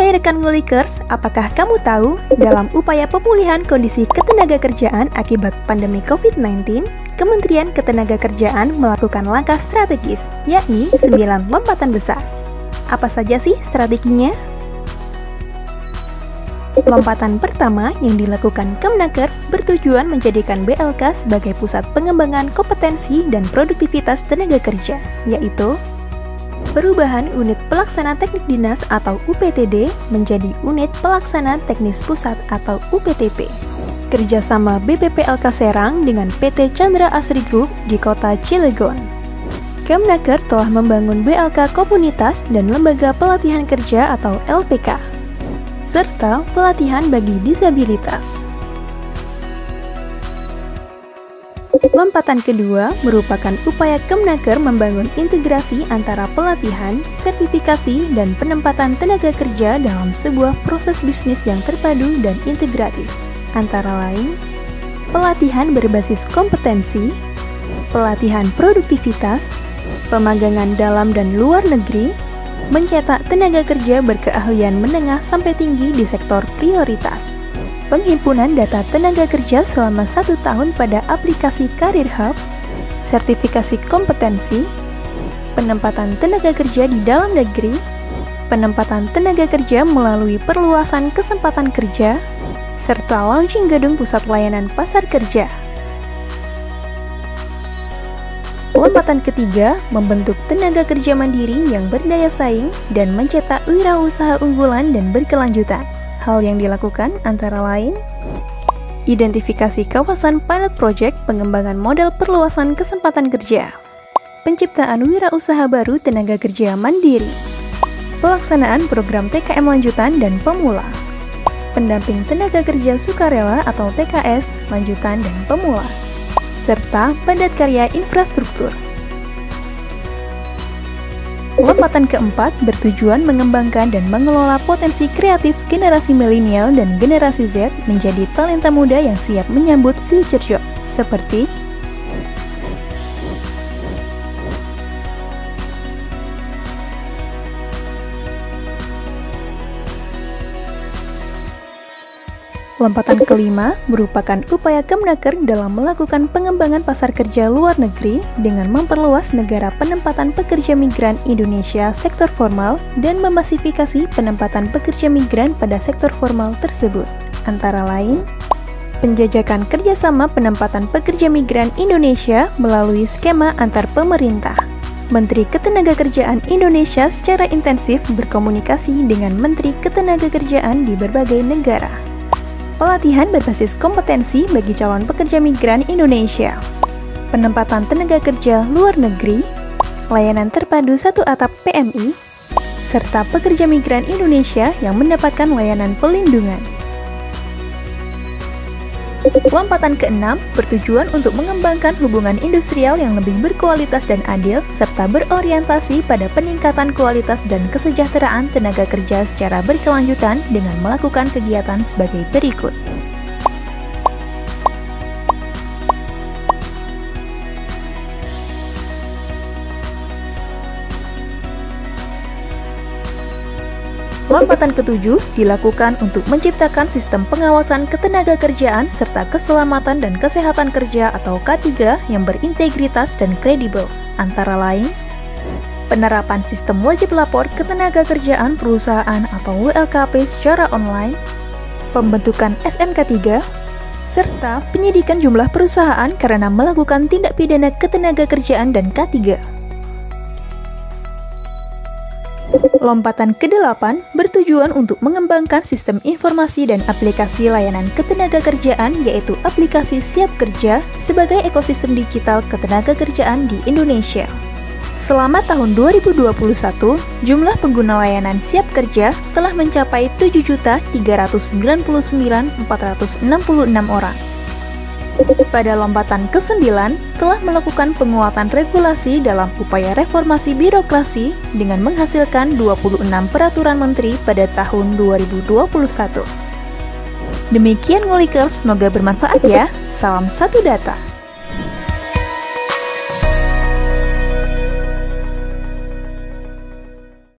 Hai rekan ngulikers, apakah kamu tahu dalam upaya pemulihan kondisi ketenagakerjaan akibat pandemi COVID-19, Kementerian Ketenagakerjaan melakukan langkah strategis, yakni 9 lompatan besar. Apa saja sih strateginya? Lompatan pertama yang dilakukan Kemnaker bertujuan menjadikan BLK sebagai pusat pengembangan kompetensi dan produktivitas tenaga kerja, yaitu perubahan Unit Pelaksana Teknik Dinas atau UPTD menjadi Unit Pelaksana Teknis Pusat atau UPTP. Kerjasama BPPLK Serang dengan PT Chandra Asri Group di kota Cilegon. Kemnaker telah membangun BLK Komunitas dan Lembaga Pelatihan Kerja atau LPK, serta pelatihan bagi disabilitas. Lompatan kedua merupakan upaya Kemnaker membangun integrasi antara pelatihan, sertifikasi, dan penempatan tenaga kerja dalam sebuah proses bisnis yang terpadu dan integratif. Antara lain, pelatihan berbasis kompetensi, pelatihan produktivitas, pemagangan dalam dan luar negeri, mencetak tenaga kerja berkeahlian menengah sampai tinggi di sektor prioritas, penghimpunan data tenaga kerja selama 1 tahun pada aplikasi Career Hub, sertifikasi kompetensi, penempatan tenaga kerja di dalam negeri, penempatan tenaga kerja melalui perluasan kesempatan kerja, serta launching gedung pusat layanan pasar kerja. Lompatan ketiga membentuk tenaga kerja mandiri yang berdaya saing dan mencetak wirausaha unggulan dan berkelanjutan. Hal yang dilakukan antara lain identifikasi kawasan pilot project pengembangan model perluasan kesempatan kerja, penciptaan wirausaha baru tenaga kerja mandiri, pelaksanaan program TKM lanjutan dan pemula, pendamping tenaga kerja sukarela atau TKS lanjutan dan pemula, serta padat karya infrastruktur. Lompatan keempat bertujuan mengembangkan dan mengelola potensi kreatif generasi milenial dan generasi Z menjadi talenta muda yang siap menyambut future job, seperti lompatan kelima merupakan upaya Kemnaker dalam melakukan pengembangan pasar kerja luar negeri dengan memperluas negara penempatan pekerja migran Indonesia sektor formal dan memasifikasi penempatan pekerja migran pada sektor formal tersebut. Antara lain, penjajakan kerjasama penempatan pekerja migran Indonesia melalui skema antar pemerintah. Menteri Ketenagakerjaan Indonesia secara intensif berkomunikasi dengan Menteri Ketenagakerjaan di berbagai negara. Pelatihan berbasis kompetensi bagi calon pekerja migran Indonesia, penempatan tenaga kerja luar negeri, layanan terpadu satu atap PMI, serta pekerja migran Indonesia yang mendapatkan layanan pelindungan. Lompatan keenam bertujuan untuk mengembangkan hubungan industrial yang lebih berkualitas dan adil, serta berorientasi pada peningkatan kualitas dan kesejahteraan tenaga kerja secara berkelanjutan dengan melakukan kegiatan sebagai berikut. Lompatan ketujuh dilakukan untuk menciptakan sistem pengawasan ketenagakerjaan serta keselamatan dan kesehatan kerja atau K3 yang berintegritas dan kredibel. Antara lain, penerapan sistem wajib lapor ketenagakerjaan perusahaan atau WLKP secara online, pembentukan SMK3, serta penyidikan jumlah perusahaan karena melakukan tindak pidana ketenagakerjaan dan K3. Lompatan ke-8 bertujuan untuk mengembangkan sistem informasi dan aplikasi layanan ketenagakerjaan yaitu aplikasi Siap Kerja sebagai ekosistem digital ketenagakerjaan di Indonesia. Selama tahun 2021, jumlah pengguna layanan Siap Kerja telah mencapai 7.399.466 orang. Pada lompatan ke-9, telah melakukan penguatan regulasi dalam upaya reformasi birokrasi dengan menghasilkan 26 peraturan menteri pada tahun 2021. Demikian ngulikers, semoga bermanfaat ya. Salam satu data.